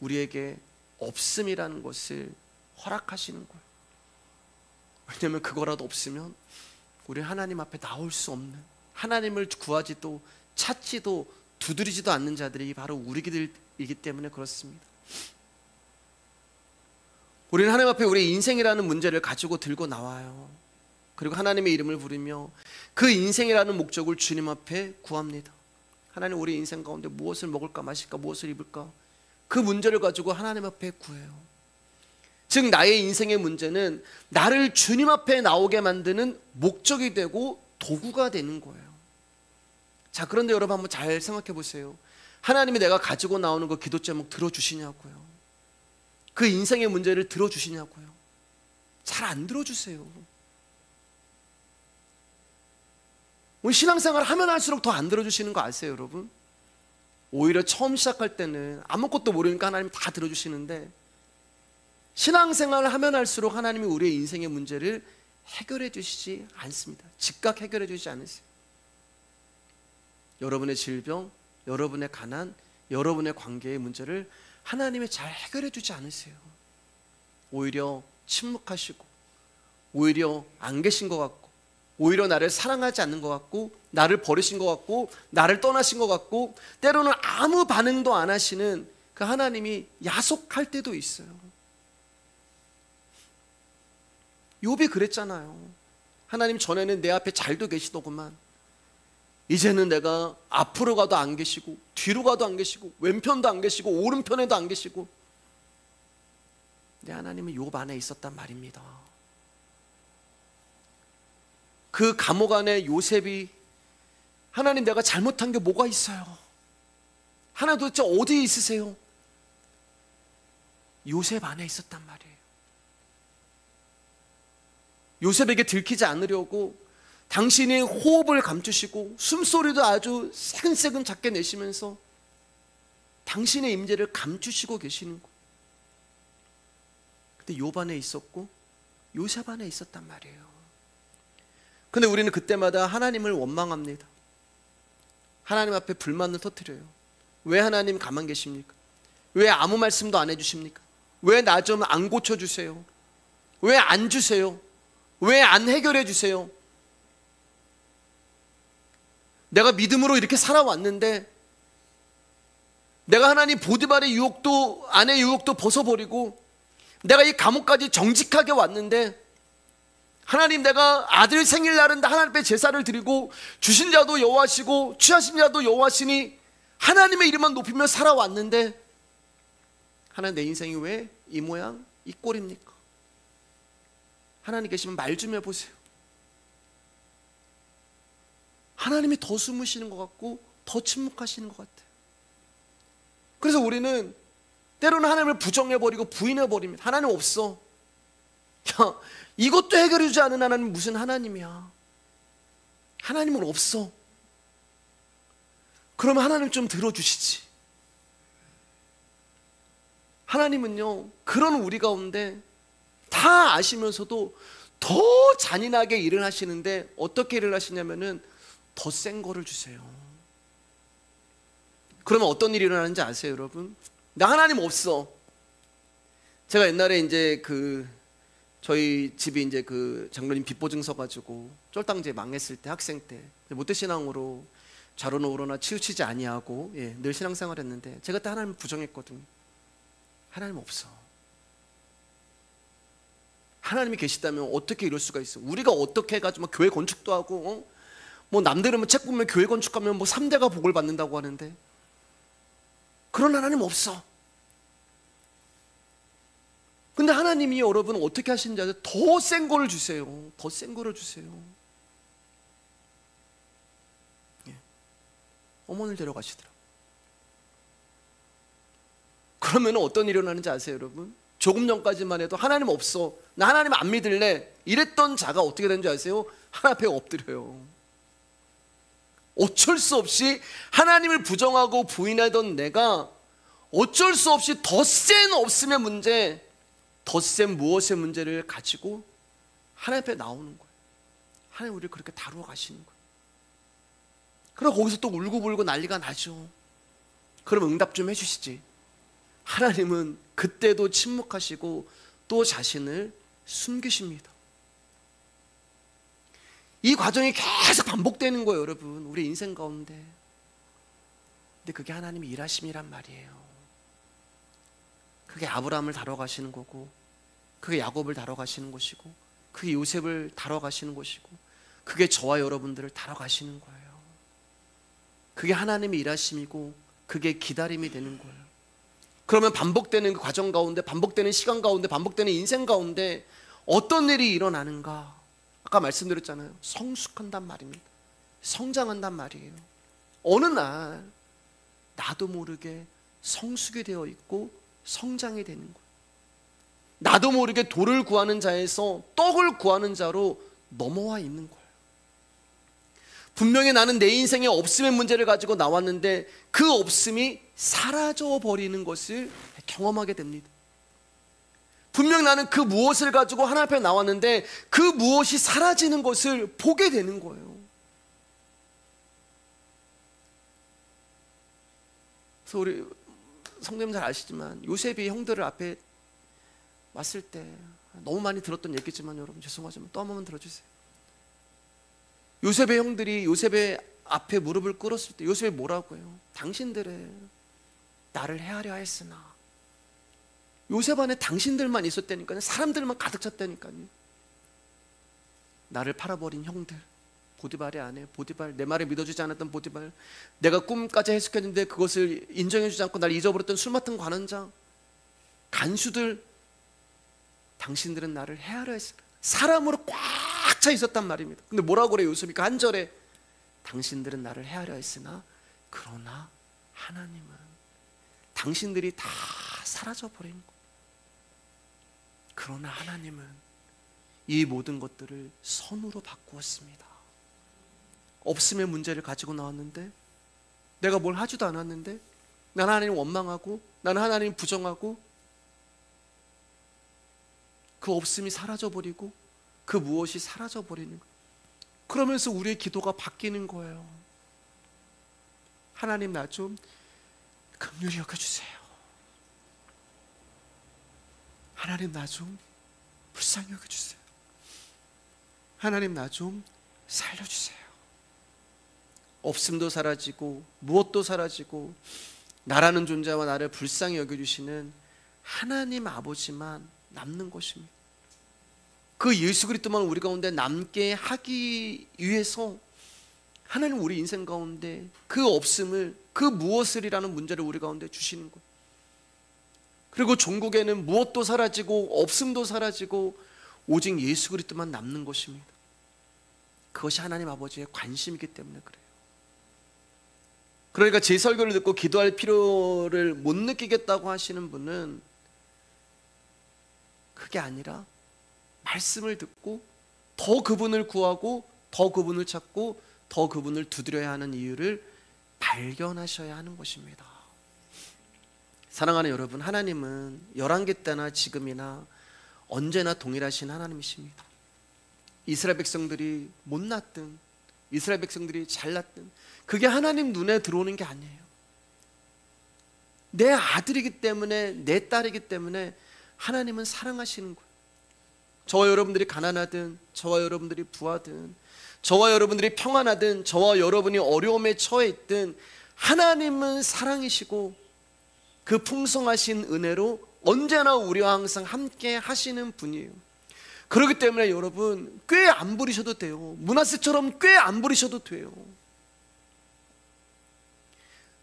우리에게 없음이라는 것을 허락하시는 거예요. 왜냐하면 그거라도 없으면 우리 하나님 앞에 나올 수 없는, 하나님을 구하지도 찾지도 두드리지도 않는 자들이 바로 우리들이기 때문에 그렇습니다. 우리는 하나님 앞에 우리 인생이라는 문제를 가지고 들고 나와요. 그리고 하나님의 이름을 부르며 그 인생이라는 목적을 주님 앞에 구합니다. 하나님, 우리 인생 가운데 무엇을 먹을까 마실까 무엇을 입을까, 그 문제를 가지고 하나님 앞에 구해요. 즉 나의 인생의 문제는 나를 주님 앞에 나오게 만드는 목적이 되고 도구가 되는 거예요. 자, 그런데 여러분 한번 잘 생각해 보세요. 하나님이 내가 가지고 나오는 그 기도 제목 들어주시냐고요? 그 인생의 문제를 들어주시냐고요? 잘 안 들어주세요. 우리 신앙생활 하면 할수록 더 안 들어주시는 거 아세요, 여러분? 오히려 처음 시작할 때는 아무것도 모르니까 하나님이 다 들어주시는데, 신앙생활을 하면 할수록 하나님이 우리의 인생의 문제를 해결해 주시지 않습니다. 즉각 해결해 주시지 않으세요. 여러분의 질병, 여러분의 가난, 여러분의 관계의 문제를 하나님이 잘 해결해 주지 않으세요. 오히려 침묵하시고, 오히려 안 계신 것 같고, 오히려 나를 사랑하지 않는 것 같고, 나를 버리신 것 같고, 나를 떠나신 것 같고, 때로는 아무 반응도 안 하시는 그 하나님이 야속할 때도 있어요. 욥이 그랬잖아요. 하나님, 전에는 내 앞에 잘도 계시더구만, 이제는 내가 앞으로 가도 안 계시고 뒤로 가도 안 계시고 왼편도 안 계시고 오른편에도 안 계시고. 내 하나님은 욥 안에 있었단 말입니다. 그 감옥 안에 요셉이, 하나님 내가 잘못한 게 뭐가 있어요? 하나님 도대체 어디에 있으세요? 요셉 안에 있었단 말이에요. 요셉에게 들키지 않으려고 당신이 호흡을 감추시고 숨소리도 아주 새근새근 작게 내시면서 당신의 임재를 감추시고 계시는 거. 근데 욥 안에 있었고 요셉 안에 있었단 말이에요. 근데 우리는 그때마다 하나님을 원망합니다. 하나님 앞에 불만을 터뜨려요. 왜 하나님 가만 계십니까? 왜 아무 말씀도 안 해주십니까? 왜 나 좀 안 고쳐주세요? 왜 안 주세요? 왜 안 해결해 주세요? 내가 믿음으로 이렇게 살아왔는데, 내가 하나님 보디발의 유혹도, 아내의 유혹도 벗어버리고 내가 이 감옥까지 정직하게 왔는데, 하나님 내가 아들 생일날은 하나님 앞에 제사를 드리고 주신 자도 여호와시고 취하신 자도 여호와시니 하나님의 이름만 높이며 살아왔는데, 하나님 내 인생이 왜 이 모양 이 꼴입니까? 하나님 계시면 말 좀 해보세요. 하나님이 더 숨으시는 것 같고 더 침묵하시는 것 같아요. 그래서 우리는 때로는 하나님을 부정해버리고 부인해버립니다. 하나님 없어. 야, 이것도 해결해주지 않은 하나님 무슨 하나님이야? 하나님은 없어. 그러면 하나님 좀 들어주시지. 하나님은요, 그런 우리 가운데 다 아시면서도 더 잔인하게 일을 하시는데, 어떻게 일을 하시냐면은 더 센 거를 주세요. 그러면 어떤 일이 일어나는지 아세요, 여러분? 나 하나님 없어. 제가 옛날에 이제 저희 집이 이제 장로님 빚보증 서가지고 쫄당제 망했을 때, 학생 때 모태신앙으로 좌로노로나 치우치지 아니하고 늘 신앙생활했는데, 제가 그때 하나님 부정했거든요. 하나님 없어. 하나님이 계시다면 어떻게 이럴 수가 있어? 우리가 어떻게 해가지고 교회 건축도 하고 뭐 남들은 책 보면 교회 건축하면 뭐 3대가 복을 받는다고 하는데, 그런 하나님 없어. 근데 하나님이 여러분 어떻게 하시는지 아세요? 더 센 거를 주세요. 더 센 거를 주세요. 어머니를 데려가시더라고요. 그러면 어떤 일이 일어나는지 아세요, 여러분? 조금 전까지만 해도 하나님 없어, 나 하나님 안 믿을래, 이랬던 자가 어떻게 되는지 아세요? 하나님 앞에 엎드려요. 어쩔 수 없이 하나님을 부정하고 부인하던 내가 어쩔 수 없이 더 센 없음의 문제, 더 센 무엇의 문제를 가지고 하나님 앞에 나오는 거예요. 하나님 우리를 그렇게 다루어 가시는 거예요. 그럼 거기서 또 울고불고 난리가 나죠. 그럼 응답 좀 해주시지. 하나님은 그때도 침묵하시고 또 자신을 숨기십니다. 이 과정이 계속 반복되는 거예요, 여러분, 우리 인생 가운데. 근데 그게 하나님의 일하심이란 말이에요. 그게 아브라함을 다뤄가시는 거고, 그게 야곱을 다뤄가시는 것이고, 그게 요셉을 다뤄가시는 것이고, 그게 저와 여러분들을 다뤄가시는 거예요. 그게 하나님의 일하심이고, 그게 기다림이 되는 거예요. 그러면 반복되는 그 과정 가운데, 반복되는 시간 가운데, 반복되는 인생 가운데 어떤 일이 일어나는가? 아까 말씀드렸잖아요. 성숙한단 말입니다. 성장한단 말이에요. 어느 날 나도 모르게 성숙이 되어 있고 성장이 되는 거예요. 나도 모르게 돌을 구하는 자에서 떡을 구하는 자로 넘어와 있는 거예요. 분명히 나는 내 인생에 없음의 문제를 가지고 나왔는데 그 없음이 사라져 버리는 것을 경험하게 됩니다. 분명 나는 그 무엇을 가지고 하나님 앞에 나왔는데 그 무엇이 사라지는 것을 보게 되는 거예요. 그래서 우리 성도님 잘 아시지만, 요셉이 형들을 앞에 왔을 때, 너무 많이 들었던 얘기지만 여러분 죄송하지만 또 한 번만 들어주세요. 요셉의 형들이 요셉의 앞에 무릎을 꿇었을 때 요셉이 뭐라고 해요? 당신들의 나를 헤아려 했으나. 요셉 안에 당신들만 있었다니까요. 사람들만 가득 찼다니까요. 나를 팔아버린 형들, 보디발의 아내, 보디발, 내 말을 믿어주지 않았던 보디발, 내가 꿈까지 해석했는데 그것을 인정해주지 않고 날 잊어버렸던 술 맡은 관원장, 간수들, 당신들은 나를 헤아려 했으나. 사람으로 꽉 차 있었단 말입니다. 근데 뭐라고 그래요, 요셉이? 그 한 절에 당신들은 나를 헤아려 했으나 그러나 하나님은, 당신들이 다 사라져버린 거. 그러나 하나님은 이 모든 것들을 선으로 바꾸었습니다. 없음의 문제를 가지고 나왔는데, 내가 뭘 하지도 않았는데, 나는 하나님 원망하고, 나는 하나님 부정하고, 그 없음이 사라져버리고, 그 무엇이 사라져버리는 거예요. 그러면서 우리의 기도가 바뀌는 거예요. 하나님, 나 좀 긍휼히 여겨주세요. 하나님, 나 좀 불쌍히 여겨주세요. 하나님, 나 좀 살려주세요. 없음도 사라지고 무엇도 사라지고 나라는 존재와 나를 불쌍히 여겨주시는 하나님 아버지만 남는 것입니다. 그 예수 그리스도만 우리 가운데 남게 하기 위해서 하나님 우리 인생 가운데 그 없음을, 그 무엇을이라는 문제를 우리 가운데 주시는 거예요. 그리고 종국에는 무엇도 사라지고 없음도 사라지고 오직 예수 그리스도만 남는 것입니다. 그것이 하나님 아버지의 관심이기 때문에 그래요. 그러니까 제 설교를 듣고 기도할 필요를 못 느끼겠다고 하시는 분은 그게 아니라 말씀을 듣고 더 그분을 구하고 더 그분을 찾고 더 그분을 두드려야 하는 이유를 발견하셔야 하는 것입니다. 사랑하는 여러분, 하나님은 열왕기 때나 지금이나 언제나 동일하신 하나님이십니다. 이스라엘 백성들이 못났든 이스라엘 백성들이 잘났든 그게 하나님 눈에 들어오는 게 아니에요. 내 아들이기 때문에, 내 딸이기 때문에 하나님은 사랑하시는 거예요. 저와 여러분들이 가난하든 저와 여러분들이 부하든 저와 여러분들이 평안하든 저와 여러분이 어려움에 처해 있든 하나님은 사랑이시고 그 풍성하신 은혜로 언제나 우리와 항상 함께 하시는 분이에요. 그렇기 때문에 여러분, 꽤 안 부리셔도 돼요. 므낫세처럼 꽤 안 부리셔도 돼요.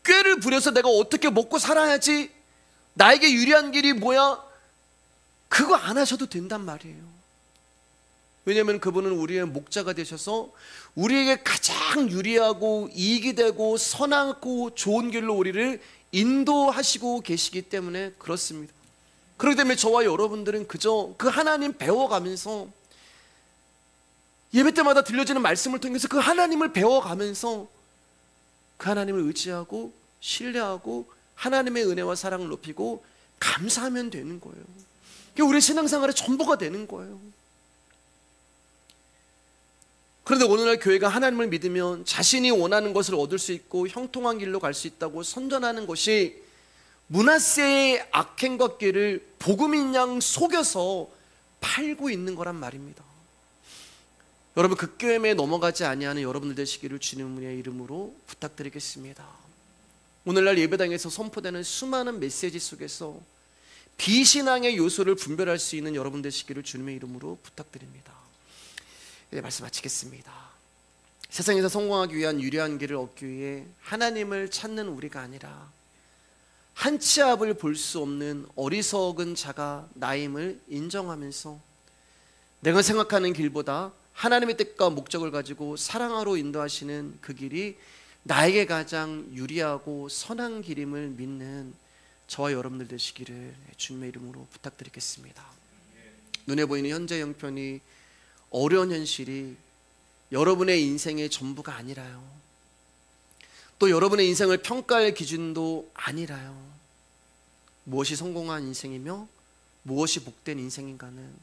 꾀를 부려서 내가 어떻게 먹고 살아야지, 나에게 유리한 길이 뭐야, 그거 안 하셔도 된단 말이에요. 왜냐하면 그분은 우리의 목자가 되셔서 우리에게 가장 유리하고 이익이 되고 선하고 좋은 길로 우리를 인도하시고 계시기 때문에 그렇습니다. 그렇기 때문에 저와 여러분들은 그저 그 하나님 배워가면서, 예배 때마다 들려지는 말씀을 통해서 그 하나님을 배워가면서 그 하나님을 의지하고 신뢰하고 하나님의 은혜와 사랑을 높이고 감사하면 되는 거예요. 그게 우리 신앙생활의 전부가 되는 거예요. 그런데 오늘날 교회가 하나님을 믿으면 자신이 원하는 것을 얻을 수 있고 형통한 길로 갈 수 있다고 선전하는 것이 므낫세의 악행과 꾀를 복음인 양 속여서 팔고 있는 거란 말입니다. 여러분, 그 꾀에 넘어가지 아니하는 여러분들 되시기를 주님의 이름으로 부탁드리겠습니다. 오늘날 예배당에서 선포되는 수많은 메시지 속에서 비신앙의 요소를 분별할 수 있는 여러분 되시기를 주님의 이름으로 부탁드립니다. 네, 말씀 마치겠습니다. 세상에서 성공하기 위한 유리한 길을 얻기 위해 하나님을 찾는 우리가 아니라 한 치 앞을 볼 수 없는 어리석은 자가 나임을 인정하면서 내가 생각하는 길보다 하나님의 뜻과 목적을 가지고 사랑하러 인도하시는 그 길이 나에게 가장 유리하고 선한 길임을 믿는 저와 여러분들 되시기를 주님의 이름으로 부탁드리겠습니다. 눈에 보이는 현재 형편이, 어려운 현실이 여러분의 인생의 전부가 아니라요. 또 여러분의 인생을 평가할 기준도 아니라요. 무엇이 성공한 인생이며 무엇이 복된 인생인가는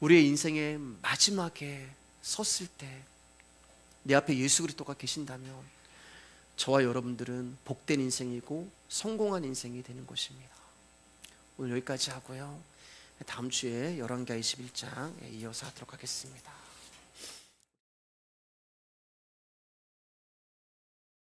우리의 인생의 마지막에 섰을 때 내 앞에 예수 그리스도가 계신다면 저와 여러분들은 복된 인생이고 성공한 인생이 되는 것입니다. 오늘 여기까지 하고요, 다음 주에 열왕기하 21장 이어서 하도록 하겠습니다.